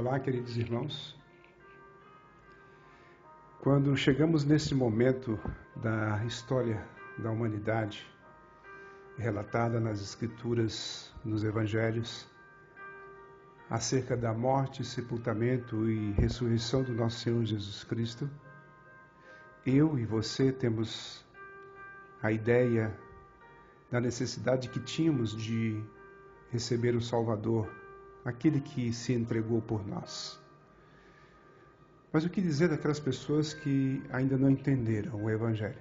Olá, queridos irmãos. Quando chegamos nesse momento da história da humanidade, relatada nas Escrituras, nos Evangelhos, acerca da morte, sepultamento e ressurreição do nosso Senhor Jesus Cristo, eu e você temos a ideia da necessidade que tínhamos de receber o Salvador, aquele que se entregou por nós. Mas o que dizer daquelas pessoas que ainda não entenderam o Evangelho?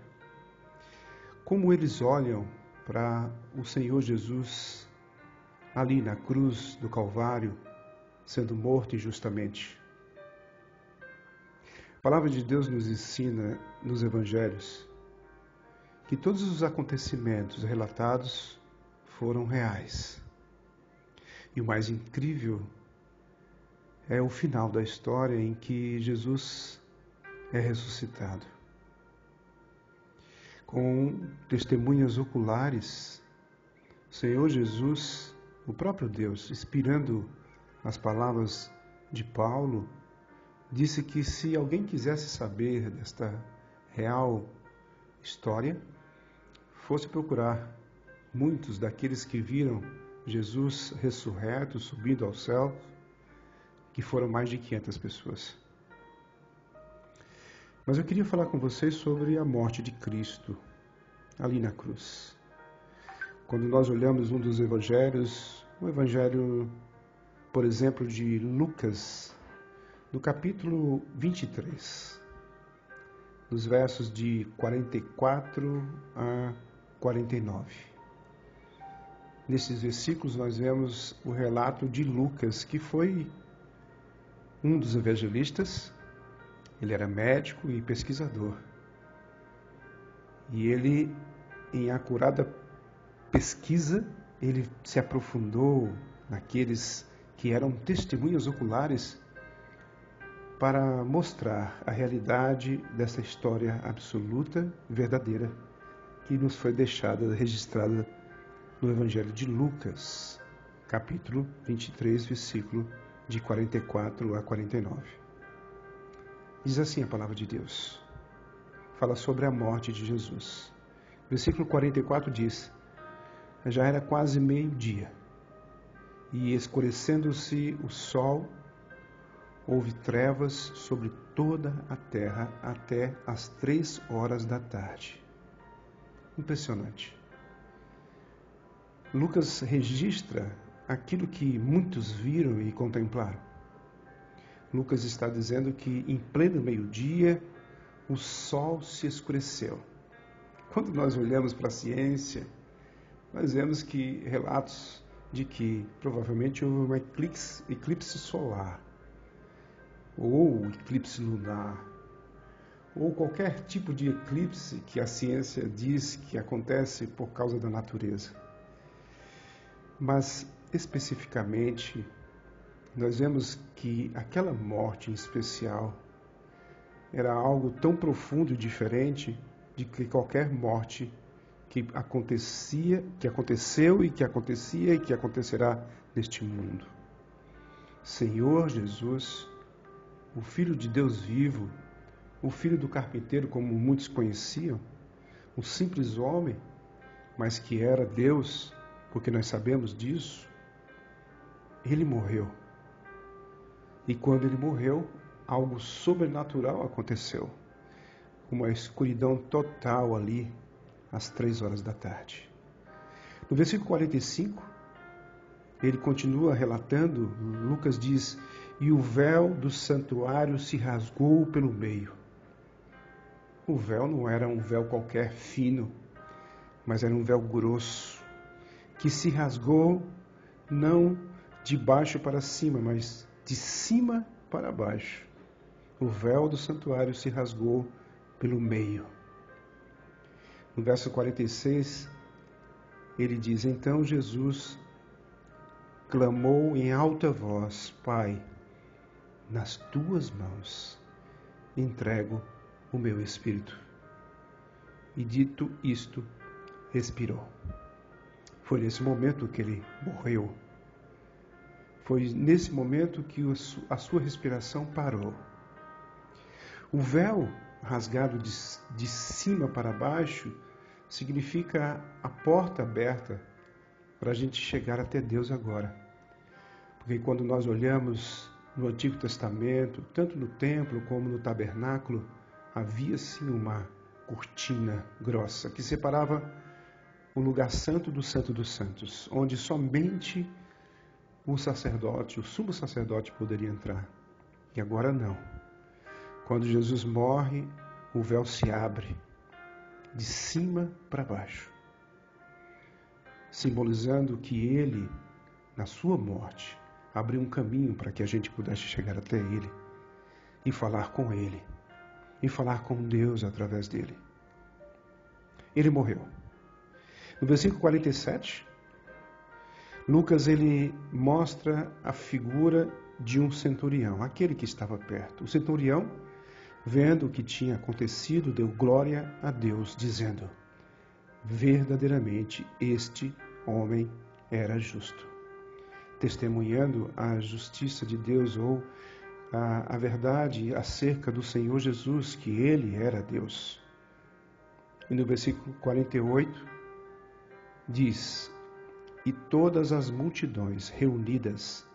Como eles olham para o Senhor Jesus ali na cruz do Calvário, sendo morto injustamente? A palavra de Deus nos ensina nos Evangelhos que todos os acontecimentos relatados foram reais. E o mais incrível é o final da história em que Jesus é ressuscitado. Com testemunhas oculares, o Senhor Jesus, o próprio Deus, inspirando as palavras de Paulo, disse que se alguém quisesse saber desta real história, fosse procurar muitos daqueles que viram Jesus ressurreto, subindo ao céu, que foram mais de 500 pessoas. Mas eu queria falar com vocês sobre a morte de Cristo, ali na cruz. Quando nós olhamos um dos evangelhos, o evangelho, por exemplo, de Lucas, no capítulo 23, nos versos de 44 a 49. Nesses versículos nós vemos o relato de Lucas, que foi um dos evangelistas. Ele era médico e pesquisador. E ele, em acurada pesquisa, ele se aprofundou naqueles que eram testemunhas oculares para mostrar a realidade dessa história absoluta, verdadeira, que nos foi deixada, registrada no Evangelho de Lucas, capítulo 23, versículo de 44 a 49. Diz assim a palavra de Deus. Fala sobre a morte de Jesus. Versículo 44 diz: já era quase meio-dia, e escurecendo-se o sol, houve trevas sobre toda a terra até as 3 horas da tarde. Impressionante. Lucas registra aquilo que muitos viram e contemplaram. Lucas está dizendo que em pleno meio-dia o sol se escureceu. Quando nós olhamos para a ciência, nós vemos que relatos de que provavelmente houve um eclipse solar, ou eclipse lunar, ou qualquer tipo de eclipse que a ciência diz que acontece por causa da natureza. Mas, especificamente, nós vemos que aquela morte em especial era algo tão profundo e diferente de que qualquer morte que aconteceu e que acontecia e que acontecerá neste mundo. Senhor Jesus, o Filho de Deus vivo, o filho do carpinteiro, como muitos conheciam, um simples homem, mas que era Deus, porque nós sabemos disso, ele morreu. E quando ele morreu, algo sobrenatural aconteceu. Uma escuridão total ali, às 3 horas da tarde. No versículo 45, ele continua relatando, Lucas diz: e o véu do santuário se rasgou pelo meio. O véu não era um véu qualquer fino, mas era um véu grosso, que se rasgou não de baixo para cima, mas de cima para baixo. O véu do santuário se rasgou pelo meio. No verso 46, ele diz: então Jesus clamou em alta voz: Pai, nas tuas mãos entrego o meu espírito. E dito isto, expirou. Foi nesse momento que ele morreu. Foi nesse momento que a sua respiração parou. O véu rasgado de cima para baixo significa a porta aberta para a gente chegar até Deus agora. Porque quando nós olhamos no Antigo Testamento, tanto no templo como no tabernáculo, havia sim uma cortina grossa que separava o lugar santo do Santo dos Santos, onde somente o sacerdote, o sumo sacerdote, poderia entrar. E agora não. Quando Jesus morre, o véu se abre de cima para baixo, simbolizando que ele, na sua morte, abriu um caminho para que a gente pudesse chegar até ele e falar com ele, e falar com Deus através dele. Ele morreu. No versículo 47, Lucas ele mostra a figura de um centurião, aquele que estava perto. O centurião, vendo o que tinha acontecido, deu glória a Deus, dizendo: verdadeiramente este homem era justo. Testemunhando a justiça de Deus ou a verdade acerca do Senhor Jesus, que ele era Deus. E no versículo 48 diz: e todas as multidões reunidas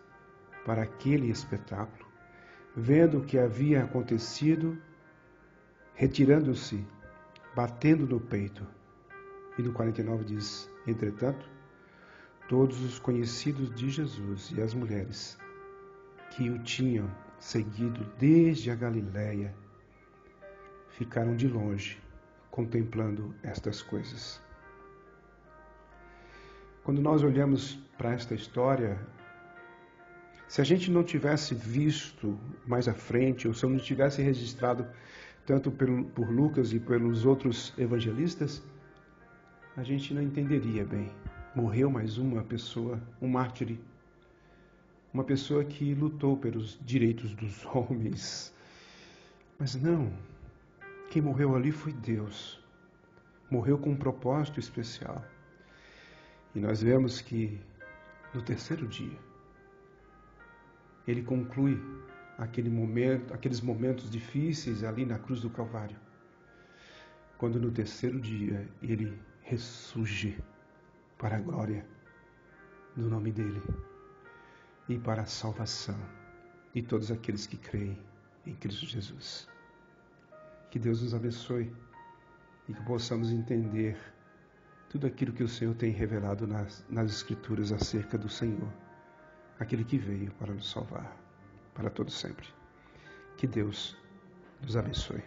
para aquele espetáculo, vendo o que havia acontecido, retirando-se, batendo no peito. E no 49 diz: entretanto, todos os conhecidos de Jesus e as mulheres que o tinham seguido desde a Galiléia ficaram de longe contemplando estas coisas. Quando nós olhamos para esta história, se a gente não tivesse visto mais à frente, ou se eu não tivesse registrado tanto por Lucas e pelos outros evangelistas, a gente não entenderia bem. Morreu mais uma pessoa, um mártir, uma pessoa que lutou pelos direitos dos homens. Mas não, quem morreu ali foi Deus. Morreu com um propósito especial. E nós vemos que no terceiro dia, ele conclui aqueles momentos difíceis ali na cruz do Calvário. Quando no terceiro dia ele ressurge para a glória do nome dele e para a salvação de todos aqueles que creem em Cristo Jesus. Que Deus nos abençoe e que possamos entender tudo aquilo que o Senhor tem revelado nas Escrituras acerca do Senhor, aquele que veio para nos salvar, para todo sempre. Que Deus nos abençoe.